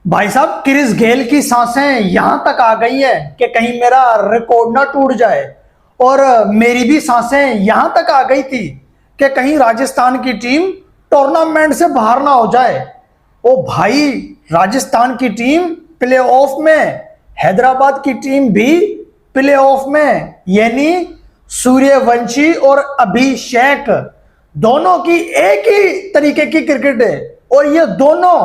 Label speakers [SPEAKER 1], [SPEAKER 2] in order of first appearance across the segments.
[SPEAKER 1] भाई साहब, Chris Gayle की सांसें यहां तक आ गई है कि कहीं मेरा रिकॉर्ड ना टूट जाए। और मेरी भी सांसें यहां तक आ गई थी कि कहीं राजस्थान की टीम टूर्नामेंट से बाहर ना हो जाए। ओ भाई, राजस्थान की टीम प्लेऑफ में, हैदराबाद की टीम भी प्लेऑफ में, यानी सूर्यवंशी और अभिषेक दोनों की एक ही तरीके की क्रिकेट है और ये दोनों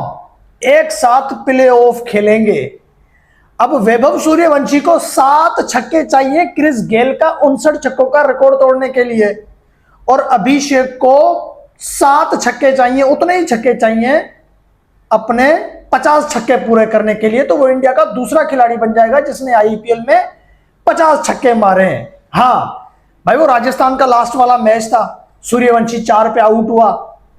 [SPEAKER 1] एक साथ प्लेऑफ खेलेंगे। अब वैभव सूर्यवंशी को 7 छक्के चाहिए क्रिस गेल का 59 छक्कों का रिकॉर्ड तोड़ने के लिए, और अभिषेक को 7 छक्के चाहिए, उतने ही छक्के चाहिए अपने 50 छक्के पूरे करने के लिए। तो वो इंडिया का दूसरा खिलाड़ी बन जाएगा जिसने आईपीएल में 50 छक्के मारे हैं। हाँ भाई, वो राजस्थान का लास्ट वाला मैच था, सूर्यवंशी 4 पे आउट हुआ,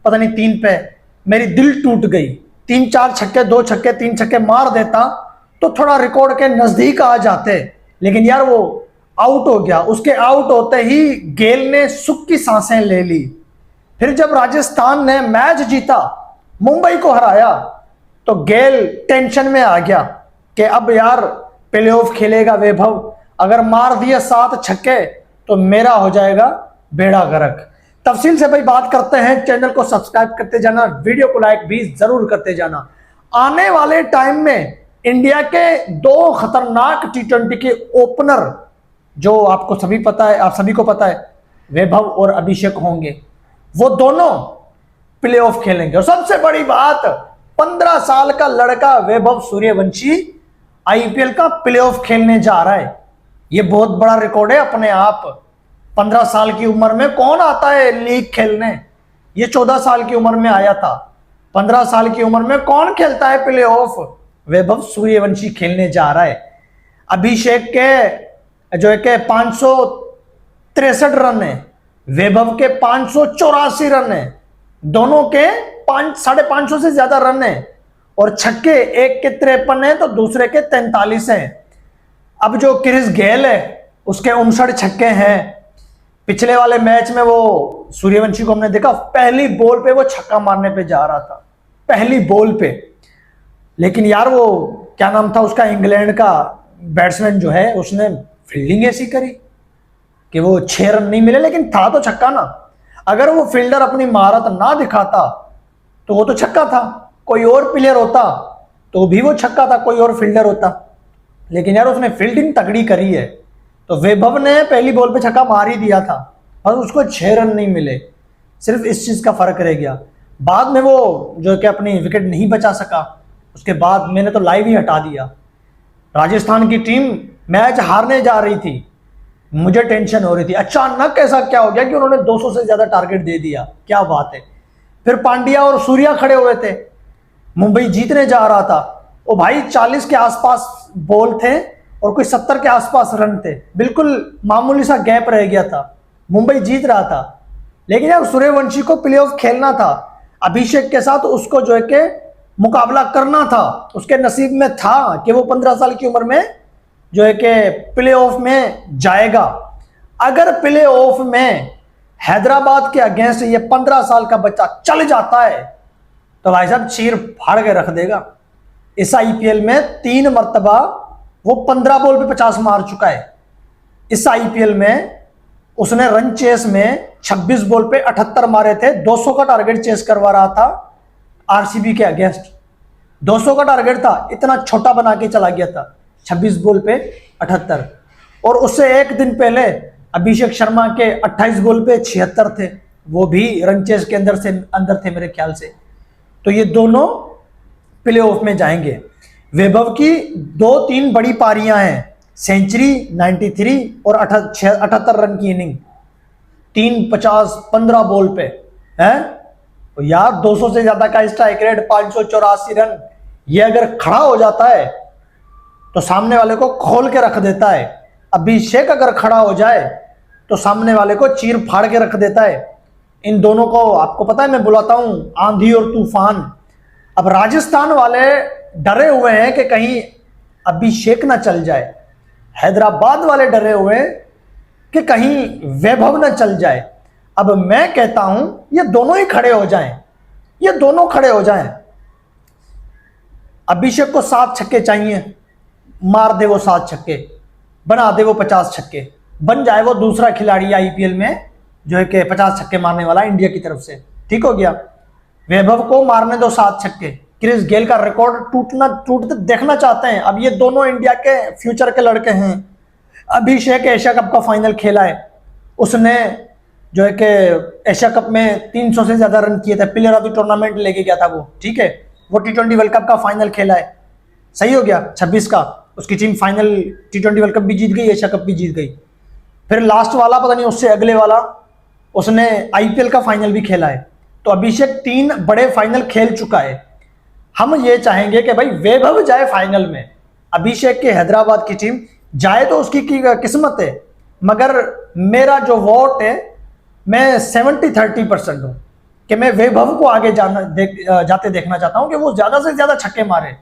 [SPEAKER 1] पता नहीं 3 पे, मेरी दिल टूट गई। 3-4 छक्के, 2 छक्के, 3 छक्के मार देता तो थोड़ा रिकॉर्ड के नजदीक आ जाते, लेकिन यार वो आउट हो गया। उसके आउट होते ही गेल ने सुख की सांसें ले ली। फिर जब राजस्थान ने मैच जीता, मुंबई को हराया, तो गेल टेंशन में आ गया कि अब यार प्लेऑफ खेलेगा वैभव, अगर मार दिए 7 छक्के तो मेरा हो जाएगा बेड़ा गर्क। तफसील से भाई बात करते हैं, चैनल को सब्सक्राइब करते जाना, वीडियो को लाइक भी जरूर करते जाना। आने वाले टाइम में इंडिया के 2 खतरनाक टी20 के ओपनर, जो आपको सभी पता है, आप सभी को पता है, वैभव और अभिषेक होंगे। वो दोनों प्लेऑफ खेलेंगे। और सबसे बड़ी बात, 15 साल का लड़का वैभव सूर्यवंशी आईपीएल का प्लेऑफ खेलने जा रहा है। ये बहुत बड़ा रिकॉर्ड है अपने आप। 15 साल की उम्र में कौन आता है लीग खेलने? ये 14 साल की उम्र में आया था। 15 साल की उम्र में कौन खेलता है प्लेऑफ? वैभव सूर्यवंशी खेलने जा रहा है। अभिषेक के जो है कि 563 रन है, वैभव के 584 रन है, दोनों के 550 से ज्यादा रन है। और छक्के, एक के 53 है तो दूसरे के 43 हैं। अब जो क्रिस गेल है उसके 59 छक्के हैं। पिछले वाले मैच में वो सूर्यवंशी को हमने देखा, पहली बॉल पे वो छक्का मारने पे जा रहा था, पहली बॉल पे। लेकिन यार वो क्या नाम था उसका, इंग्लैंड का बैट्समैन जो है, उसने फील्डिंग ऐसी करी कि वो 6 रन नहीं मिले, लेकिन था तो छक्का ना। अगर वो फील्डर अपनी महारत ना दिखाता तो वो तो छक्का था। कोई और प्लेयर होता तो भी वो छक्का था, कोई और फील्डर होता। लेकिन यार उसने फील्डिंग तगड़ी करी है, तो वैभव ने पहली बॉल पे छक्का मार ही दिया था और उसको 6 रन नहीं मिले। सिर्फ इस चीज का फर्क रह गया। बाद में वो जो कि अपनी विकेट नहीं बचा सका, उसके बाद मैंने तो लाइव ही हटा दिया। राजस्थान की टीम मैच हारने जा रही थी, मुझे टेंशन हो रही थी। अचानक ऐसा क्या हो गया कि उन्होंने 200 से ज्यादा टारगेट दे दिया, क्या बात है। फिर पांड्या और सूर्या खड़े हुए थे, मुंबई जीतने जा रहा था। ओ भाई, 40 के आसपास बॉल थे और कोई 70 के आसपास रन थे, बिल्कुल मामूली सा गैप रह गया था, मुंबई जीत रहा था। लेकिन यार सूर्यवंशी को प्लेऑफ खेलना था, अभिषेक के साथ उसको जो है कि मुकाबला करना था। उसके नसीब में था कि वो 15 साल की उम्र में जो है कि प्लेऑफ में जाएगा। अगर प्लेऑफ में हैदराबाद के अगेंस्ट ये 15 साल का बच्चा चल जाता है तो भाई साहब चीर फाड़ के रख देगा। इस आईपीएल में 3 मर्तबा वो 15 बॉल पे 50 मार चुका है। इस आईपीएल में उसने रन चेस में 26 बॉल पे 78 मारे थे। 200 का टारगेट चेस करवा रहा था आरसीबी के अगेंस्ट। 200 का टारगेट था, इतना छोटा बना के चला गया था, 26 बॉल पे 78। और उससे एक दिन पहले अभिषेक शर्मा के 28 बॉल पे 76 थे, वो भी रन चेस के अंदर थे मेरे ख्याल से। तो ये दोनों प्लेऑफ में जाएंगे। वैभव की 2-3 बड़ी पारियां हैं, सेंचुरी 93 और 78 रन की इनिंग, 350-15 बॉल पे है। तो यार 200 से ज्यादा का स्ट्राइक रेट, 584 रन, ये अगर खड़ा हो जाता है तो सामने वाले को खोल के रख देता है। अभिषेक अगर खड़ा हो जाए तो सामने वाले को चीर फाड़ के रख देता है। इन दोनों को आपको पता है मैं बुलाता हूं आंधी और तूफान। अब राजस्थान वाले डरे हुए हैं कि कहीं अभिषेक ना चल जाए, हैदराबाद वाले डरे हुए हैं कि कहीं वैभव ना चल जाए। अब मैं कहता हूं ये दोनों ही खड़े हो जाएं, ये दोनों खड़े हो जाएं। अभिषेक को 7 छक्के चाहिए, मार दे वो 7 छक्के, बना दे वो 50 छक्के, बन जाए वो दूसरा खिलाड़ी आईपीएल में जो है कि 50 छक्के मारने वाला इंडिया की तरफ से। ठीक हो गया। वैभव को मारने दो 7 छक्के, क्रिस गेल का रिकॉर्ड टूटते देखना चाहते हैं। अब ये दोनों इंडिया के फ्यूचर के लड़के हैं। अभिषेक एशिया कप का फाइनल खेला है, उसने जो है कि एशिया कप में 300 से ज्यादा रन किए थे, प्लेयर ऑफ द टूर्नामेंट लेके गया था वो। ठीक है, वो T20 वर्ल्ड कप का फाइनल खेला है, सही हो गया 26 का, उसकी team final T20 world cup भी जीत गई, एशिया कप भी जीत गई। फिर लास्ट वाला पता नहीं उससे अगले वाला उसने आईपीएल का फाइनल भी खेला है। तो अभिषेक 3 बड़े फाइनल खेल चुका है। हम ये चाहेंगे कि भाई वैभव जाए फाइनल में, अभिषेक के हैदराबाद की टीम जाए तो उसकी किस्मत है, मगर मेरा जो वोट है मैं 70-30% हूं कि मैं वैभव को आगे जाते देखना चाहता हूं कि वो ज्यादा से ज्यादा छक्के मारे,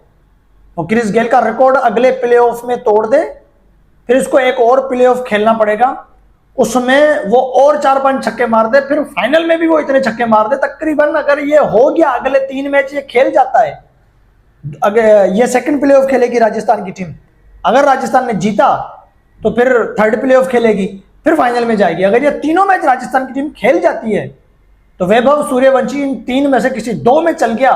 [SPEAKER 1] वो क्रिस गेल का रिकॉर्ड अगले प्लेऑफ में तोड़ दे। फिर इसको एक और प्लेऑफ खेलना पड़ेगा, उसमें वो और 4-5 छक्के मार दे, फिर फाइनल में भी वो इतने छक्के मार दे। तकरीबन अगर ये हो गया, अगले 3 मैच ये खेल जाता है, अगर ये सेकंड प्लेऑफ खेलेगी राजस्थान की टीम, अगर राजस्थान ने जीता तो फिर थर्ड प्लेऑफ खेलेगी, फिर फाइनल में जाएगी। अगर ये तीनों मैच राजस्थान की टीम खेल जाती है तो वैभव सूर्यवंशी इन 3 में से किसी 2 में चल गया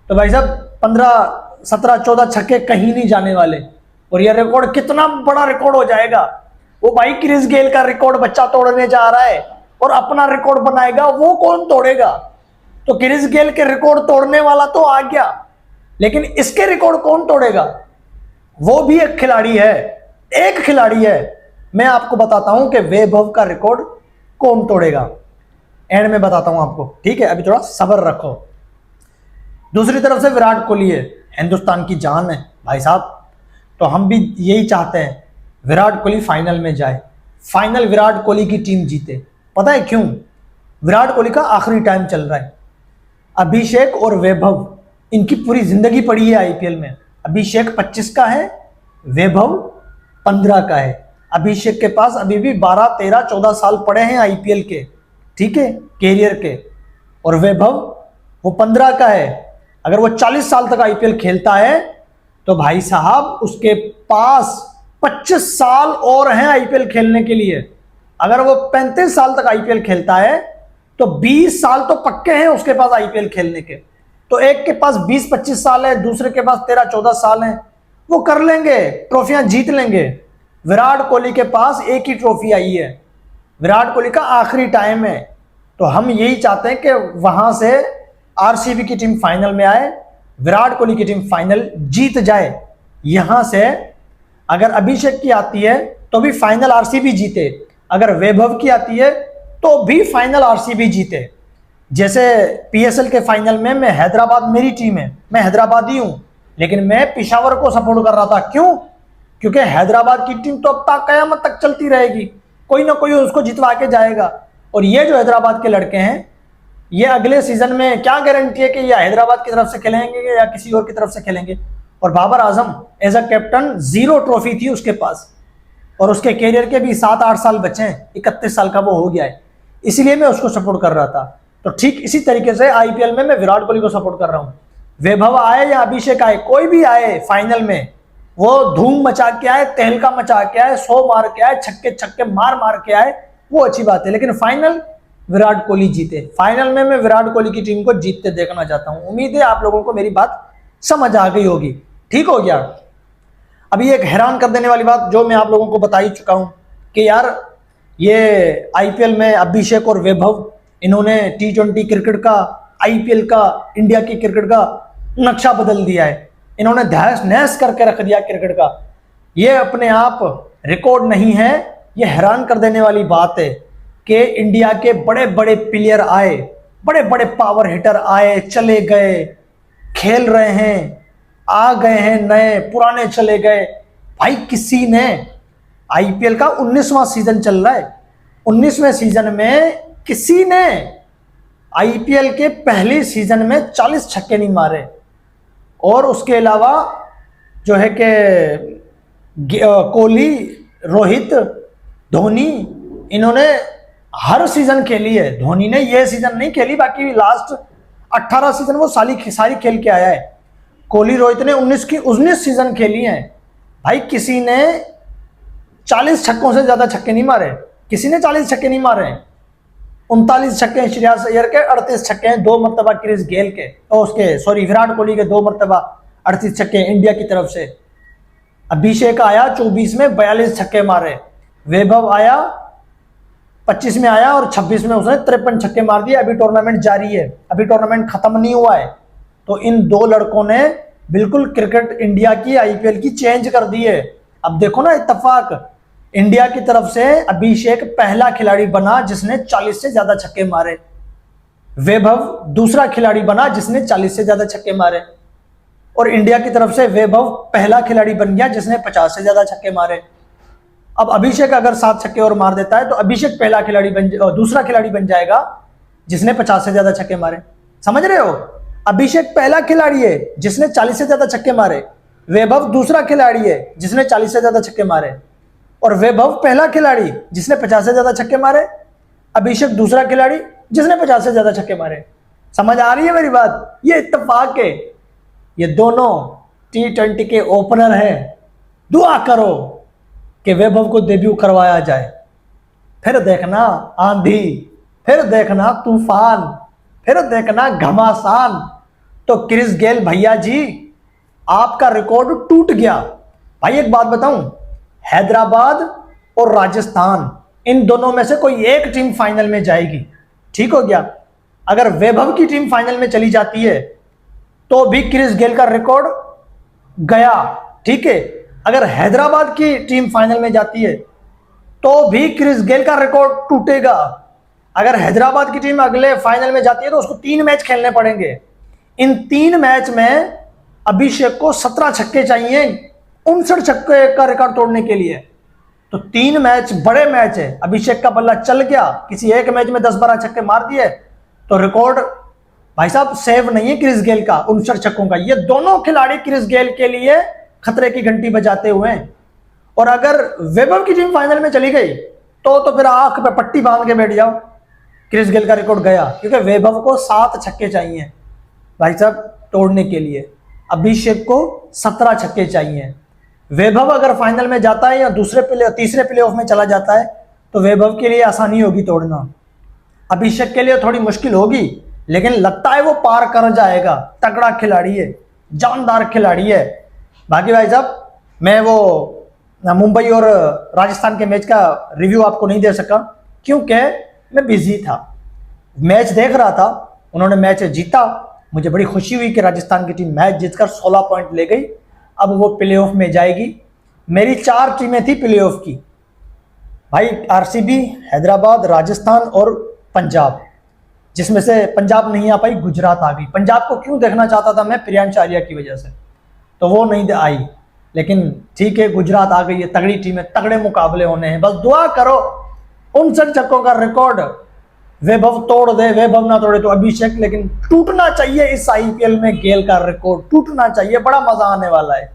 [SPEAKER 1] तो भाई साहब 15, 17, 14 छक्के कहीं नहीं जाने वाले, और यह रिकॉर्ड कितना बड़ा रिकॉर्ड हो जाएगा। वो भाई क्रिस गेल का रिकॉर्ड बच्चा तोड़ने जा रहा है और अपना रिकॉर्ड बनाएगा, वो कौन तोड़ेगा? तो क्रिस गेल के रिकॉर्ड तोड़ने वाला तो आ गया, लेकिन इसके रिकॉर्ड कौन तोड़ेगा? वो भी एक खिलाड़ी है, एक खिलाड़ी है। मैं आपको बताता हूं कि वैभव का रिकॉर्ड कौन तोड़ेगा, एंड में बताता हूं आपको। ठीक है, अभी थोड़ा सब्र रखो। दूसरी तरफ से विराट कोहली है, हिंदुस्तान की जान है भाई साहब, तो हम भी यही चाहते हैं विराट कोहली फाइनल में जाए, फाइनल विराट कोहली की टीम जीते। पता है क्यों? विराट कोहली का आखिरी टाइम चल रहा है। अभिषेक और वैभव इनकी पूरी जिंदगी पड़ी है आईपीएल में। अभिषेक 25 का है, वैभव 15 का है। अभिषेक के पास अभी भी 12, 13, 14 साल पड़े हैं आईपीएल के, ठीक है, कैरियर के, और वैभव वो 15 का है। अगर वो 40 साल तक आईपीएल खेलता है तो भाई साहब उसके पास 25 साल और हैं आईपीएल खेलने के लिए। अगर वो 35 साल तक आईपीएल खेलता है तो 20 साल तो पक्के हैं उसके पास आईपीएल खेलने के। तो एक के पास 20-25 साल है, दूसरे के पास 13-14 साल हैं, वो कर लेंगे, ट्रॉफियां जीत लेंगे। विराट कोहली के पास एक ही ट्रॉफी आई है, विराट कोहली का आखिरी टाइम है। तो हम यही चाहते हैं कि वहां से आरसीबी की टीम फाइनल में आए, विराट कोहली की टीम फाइनल जीत जाए। यहां से अगर अभिषेक की आती है तो भी फाइनल आरसीबी जीते, अगर वैभव की आती है तो भी फाइनल आरसीबी जीते। जैसे पीएसएल के फाइनल में मैं हैदराबाद, मेरी टीम है, मैं हैदराबादी हूं, लेकिन मैं पेशावर को सपोर्ट कर रहा था। क्यों? क्योंकि हैदराबाद की टीम तो अब तक कयामत तक चलती रहेगी, कोई ना कोई उसको जितवा के जाएगा। और ये जो हैदराबाद के लड़के हैं, ये अगले सीजन में क्या गारंटी है कि ये हैदराबाद की तरफ से खेलेंगे या किसी और की तरफ से खेलेंगे। और Babar Azam as a captain 0 trophy थी उसके पास, और उसके कैरियर के भी 7-8 साल बचे हैं, 31 साल का वो हो गया है, इसीलिए मैं उसको सपोर्ट कर रहा था। तो ठीक इसी तरीके से आईपीएल में मैं विराट कोहली को सपोर्ट कर रहा हूं। वैभव आए या अभिषेक आए, कोई भी आए फाइनल में, वो धूम मचा के आए, तहलका मचा के आए, 100 मार के आए, छक्के छक्के मार के आए, वो अच्छी बात है, लेकिन फाइनल विराट कोहली जीते। फाइनल में मैं विराट कोहली की टीम को जीतते देखना चाहता हूं। उम्मीद है आप लोगों को मेरी बात समझ आ गई होगी। ठीक हो गया। अभी एक हैरान कर देने वाली बात जो मैं आप लोगों को बता ही चुका हूं कि यार ये आईपीएल में अभिषेक और वैभव, इन्होंने T20 क्रिकेट का, आईपीएल का, इंडिया की क्रिकेट का नक्शा बदल दिया है। इन्होंने तहस नहस करके रख दिया क्रिकेट का। ये अपने आप रिकॉर्ड नहीं है, ये हैरान कर देने वाली बात है कि इंडिया के बड़े बड़े प्लेयर आए, बड़े बड़े पावर हिटर आए, चले गए, खेल रहे हैं, आ गए हैं नए, पुराने चले गए। भाई किसी ने आईपीएल का 19वां सीजन चल रहा है, 19वें सीजन में किसी ने आईपीएल के पहले सीजन में 40 छक्के नहीं मारे। और उसके अलावा जो है कि कोहली, रोहित, धोनी, इन्होंने हर सीजन खेली है। धोनी ने यह सीजन नहीं खेली, बाकी लास्ट 18 सीजन वो सारी खेल के आया है। कोहली रोहित ने 19 सीजन खेली हैं भाई, किसी ने 40 छक्कों से ज्यादा छक्के नहीं मारे, किसी ने 40 छक्के नहीं मारे। 39 छक्के श्रेयस अय्यर के, 38 छक्के हैं 2 मरतबा क्रिस गेल के, और उसके सॉरी विराट कोहली के 2 मरतबा 38 छक्के इंडिया की तरफ से। अभिषेक आया 24 में 42 छक्के मारे, वैभव आया 25 में आया और 26 में उसने 53 छक्के मार दिए। अभी टूर्नामेंट जारी है, अभी टूर्नामेंट खत्म नहीं हुआ है। तो इन 2 लड़कों ने बिल्कुल क्रिकेट इंडिया की आईपीएल की चेंज कर दी है। अब देखो ना, इत्तेफाक इंडिया की तरफ से अभिषेक पहला खिलाड़ी बना जिसने 40 से ज्यादा छक्के मारे, वैभव दूसरा खिलाड़ी बना जिसने 40 से ज्यादा छक्के मारे, और इंडिया की तरफ से वैभव पहला खिलाड़ी बन गया जिसने 50 से ज्यादा छक्के मारे। अब अभिषेक अगर 7 छक्के और मार देता है तो अभिषेक पहला खिलाड़ी दूसरा खिलाड़ी बन जाएगा जिसने 50 से ज्यादा छक्के मारे। समझ रहे हो? अभिषेक पहला खिलाड़ी है जिसने 40 से ज्यादा छक्के मारे, वैभव दूसरा खिलाड़ी है जिसने 40 से ज्यादा छक्के मारे, और वैभव पहला खिलाड़ी जिसने 50 से ज्यादा छक्के मारे, अभिषेक दूसरा खिलाड़ी जिसने 50 से ज्यादा छक्के मारे। समझ आ रही है मेरी बात? ये इत्तेफाक है, ये दोनों T20 के ओपनर हैं। दुआ करो कि वैभव को डेब्यू करवाया जाए, फिर देखना आंधी, फिर देखना तूफान, फिर देखना घमासान। तो क्रिस गेल भैया जी, आपका रिकॉर्ड टूट गया। भाई एक बात बताऊं, हैदराबाद और राजस्थान इन दोनों में से कोई एक टीम फाइनल में जाएगी, ठीक हो गया। अगर वैभव की टीम फाइनल में चली जाती है तो भी क्रिस गेल का रिकॉर्ड गया, ठीक है। अगर हैदराबाद की टीम फाइनल में जाती है तो भी क्रिस गेल का रिकॉर्ड टूटेगा। अगर हैदराबाद की टीम अगले फाइनल में जाती है तो उसको 3 मैच खेलने पड़ेंगे। इन 3 मैच में अभिषेक को 17 छक्के चाहिए 59 छक्के का रिकॉर्ड तोड़ने के लिए। तो 3 मैच बड़े मैच है, अभिषेक का बल्ला चल गया, किसी एक मैच में 10-12 छक्के मार दिए तो रिकॉर्ड भाई साहब सेव नहीं है क्रिस गेल का 59 छक्कों का। ये दोनों खिलाड़ी क्रिस गेल के लिए खतरे की घंटी बजाते हुए हैं। और अगर वैभव की टीम फाइनल में चली गई तो फिर आंख पे पट्टी बांध के बैठ जाओ, क्रिस गेल का रिकॉर्ड गया, क्योंकि वैभव को 7 छक्के चाहिए भाई साहब तोड़ने के लिए, अभिषेक को 17 छक्के चाहिए। वैभव अगर फाइनल में जाता है या तीसरे प्लेऑफ में चला जाता है तो वैभव के लिए आसानी होगी तोड़ना, अभिषेक के लिए थोड़ी मुश्किल होगी, लेकिन लगता है वो पार कर जाएगा। तगड़ा खिलाड़ी है, जानदार खिलाड़ी है। बाकी भाई साहब मैं वो मुंबई और राजस्थान के मैच का रिव्यू आपको नहीं दे सका क्योंकि मैं बिजी था। मैच देख रहा था, उन्होंने मैच जीता, मुझे बड़ी खुशी हुई कि राजस्थान की टीम मैच जीतकर 16 पॉइंट ले गई। अब वो प्लेऑफ में जाएगी। मेरी 4 टीमें थी प्लेऑफ की भाई, आरसीबी, हैदराबाद, राजस्थान और पंजाब, जिसमें से पंजाब नहीं आ पाई, गुजरात आ गई। पंजाब को क्यों देखना चाहता था मैं? प्रियांश आर्या की वजह से, तो वो नहीं आई, लेकिन ठीक है गुजरात आ गई है। तगड़ी टीम है, तगड़े मुकाबले होने हैं, बस दुआ करो 59 छक्कों का रिकॉर्ड वैभव तोड़ दे। वैभव ना तोड़े तो अभिषेक, लेकिन टूटना चाहिए इस आईपीएल में गेल का रिकॉर्ड, टूटना चाहिए, बड़ा मजा आने वाला है।